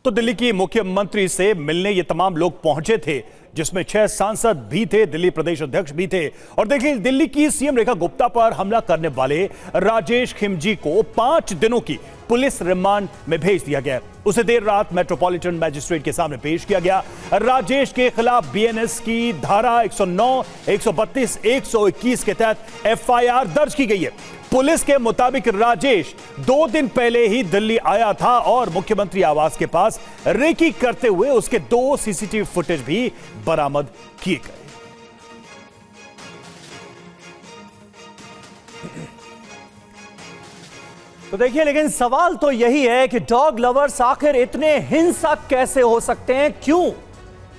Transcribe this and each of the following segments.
तो दिल्ली की मुख्यमंत्री से मिलने ये तमाम लोग पहुंचे थे, जिसमें 6 सांसद भी थे, दिल्ली प्रदेश अध्यक्ष भी थे। और देखिए, दिल्ली की सीएम रेखा गुप्ता पर हमला करने वाले राजेश खिमजी को 5 दिनों की पुलिस रिमांड में भेज दिया गया। उसे देर रात मेट्रोपॉलिटन मैजिस्ट्रेट के सामने पेश किया गया। राजेश के खिलाफ बीएनएस की धारा 109, 132, 121 के तहत एफआईआर दर्ज की गई है। पुलिस के मुताबिक राजेश 2 दिन पहले ही दिल्ली आया था और मुख्यमंत्री आवास के पास रेकी करते हुए उसके 2 सीसीटीवी फुटेज भी बरामद किए गए। तो देखिए, लेकिन सवाल तो यही है कि डॉग लवर्स आखिर इतने हिंसक कैसे हो सकते हैं? क्यों?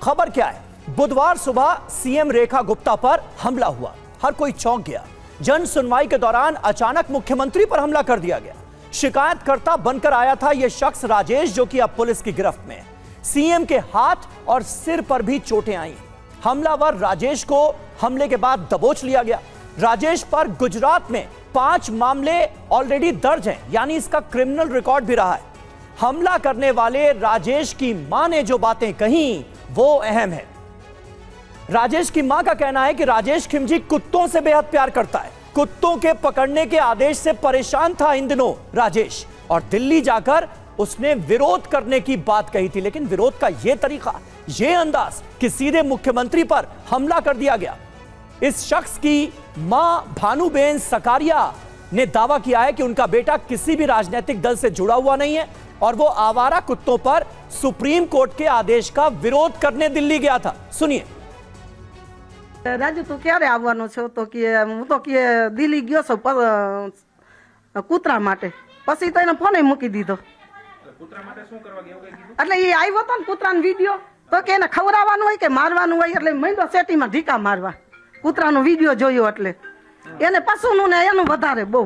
खबर क्या है? बुधवार सुबह सीएम रेखा गुप्ता पर हमला हुआ। हर कोई चौंक गया। जन सुनवाई के दौरान अचानक मुख्यमंत्री पर हमला कर दिया गया। शिकायतकर्ता बनकर आया था यह शख्स राजेश, जो कि अब पुलिस की गिरफ्त में है। सीएम के हाथ और सिर पर भी चोटें आई। हमलावर राजेश को हमले के बाद दबोच लिया गया। राजेश पर गुजरात में 5 मामले ऑलरेडी दर्ज हैं, यानी इसका क्रिमिनल रिकॉर्ड भी रहा है। हमला करने वाले राजेश की मां ने जो बातें कही वो अहम है। राजेश की मां का कहना है कि राजेश खिमजी कुत्तों से बेहद प्यार करता है। कुत्तों के पकड़ने के आदेश से परेशान था इन दिनों राजेश, और दिल्ली जाकर उसने विरोध करने की बात कही थी। लेकिन विरोध का यह तरीका, यह अंदाज कि सीधे मुख्यमंत्री पर हमला कर दिया गया। इस शख्स की मां भानुबेन सकारिया ने दावा किया है कि उनका बेटा किसी भी राजनीतिक दल से जुड़ा हुआ नहीं है और वो आवारा कुत्तों पर सुप्रीम कोर्ट के आदेश का विरोध करने दिल्ली गया था। सुनिए। રાજુ તું ક્યારે આવવાનો છો? તો કે હું તો કે દિલ્હી ગયો છું પર કૂતરા માટે. પછી તો એને ફોને મૂકી દીધો. કૂતરા માટે શું કરવા ગયો કઈ કીધું? એટલે એ આવ્યો તો ને કૂતરાનો વિડિયો, તો કે એને ખવડાવવાનું હોય કે મારવાનું હોય, એટલે મેંદો સેટીમાં ઢીકા મારવા. કૂતરાનો વિડિયો જોયો એટલે એને પશુનું ને એનું વધારે બહુ.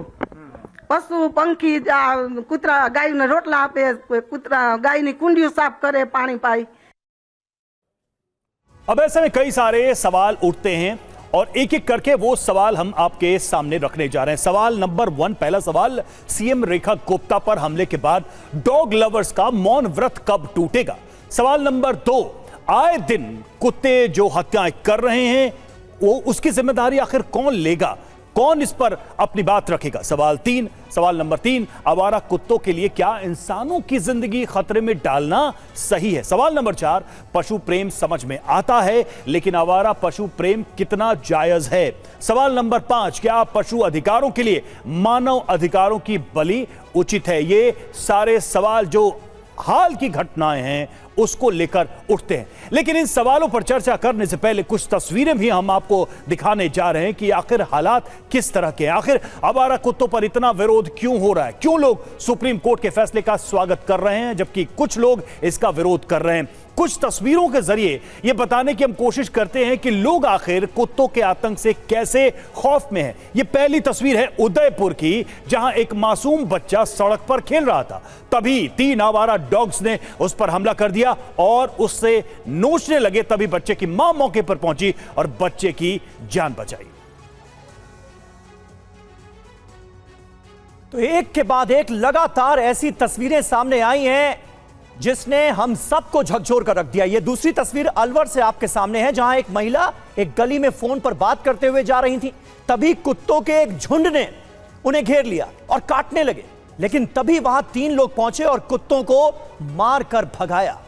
પશુ પંખી કૂતરા ગાયને રોટલા આપે, કૂતરા ગાયની કુંડીઓ સાફ કરે, પાણી પાય। अब ऐसे में कई सारे सवाल उठते हैं और एक एक करके वो सवाल हम आपके सामने रखने जा रहे हैं। सवाल नंबर 1, पहला सवाल, सीएम रेखा गुप्ता पर हमले के बाद डॉग लवर्स का मौन व्रत कब टूटेगा? सवाल नंबर 2, आए दिन कुत्ते जो हत्याएं कर रहे हैं वो उसकी जिम्मेदारी आखिर कौन लेगा? कौन इस पर अपनी बात रखेगा? सवाल नंबर 3, आवारा कुत्तों के लिए क्या इंसानों की जिंदगी खतरे में डालना सही है? सवाल नंबर 4, पशु प्रेम समझ में आता है, लेकिन आवारा पशु प्रेम कितना जायज है? सवाल नंबर 5, क्या पशु अधिकारों के लिए मानव अधिकारों की बलि उचित है? ये सारे सवाल जो हाल की घटनाएं हैं उसको लेकर उठते हैं। लेकिन इन सवालों पर चर्चा करने से पहले कुछ तस्वीरें भी हम आपको दिखाने जा रहे हैं कि आखिर हालात किस तरह के हैं। आखिर आवारा कुत्तों पर इतना विरोध क्यों हो रहा है? क्यों लोग सुप्रीम कोर्ट के फैसले का स्वागत कर रहे हैं जबकि कुछ लोग इसका विरोध कर रहे हैं? कुछ तस्वीरों के जरिए यह बताने की हम कोशिश करते हैं कि लोग आखिर कुत्तों के आतंक से कैसे खौफ में हैं। यह पहली तस्वीर है उदयपुर की, जहां एक मासूम बच्चा सड़क पर खेल रहा था। तभी 3 आवारा डॉग्स ने उस पर हमला कर दिया और उससे नोचने लगे। तभी बच्चे की मां मौके पर पहुंची और बच्चे की जान बचाई। तो एक के बाद एक लगातार ऐसी तस्वीरें सामने आई हैं जिसने हम सबको झकझोर कर रख दिया। यह दूसरी तस्वीर अलवर से आपके सामने है, जहां एक महिला एक गली में फोन पर बात करते हुए जा रही थी। तभी कुत्तों के एक झुंड ने उन्हें घेर लिया और काटने लगे। लेकिन तभी वहां 3 लोग पहुंचे और कुत्तों को मारकर भगाया।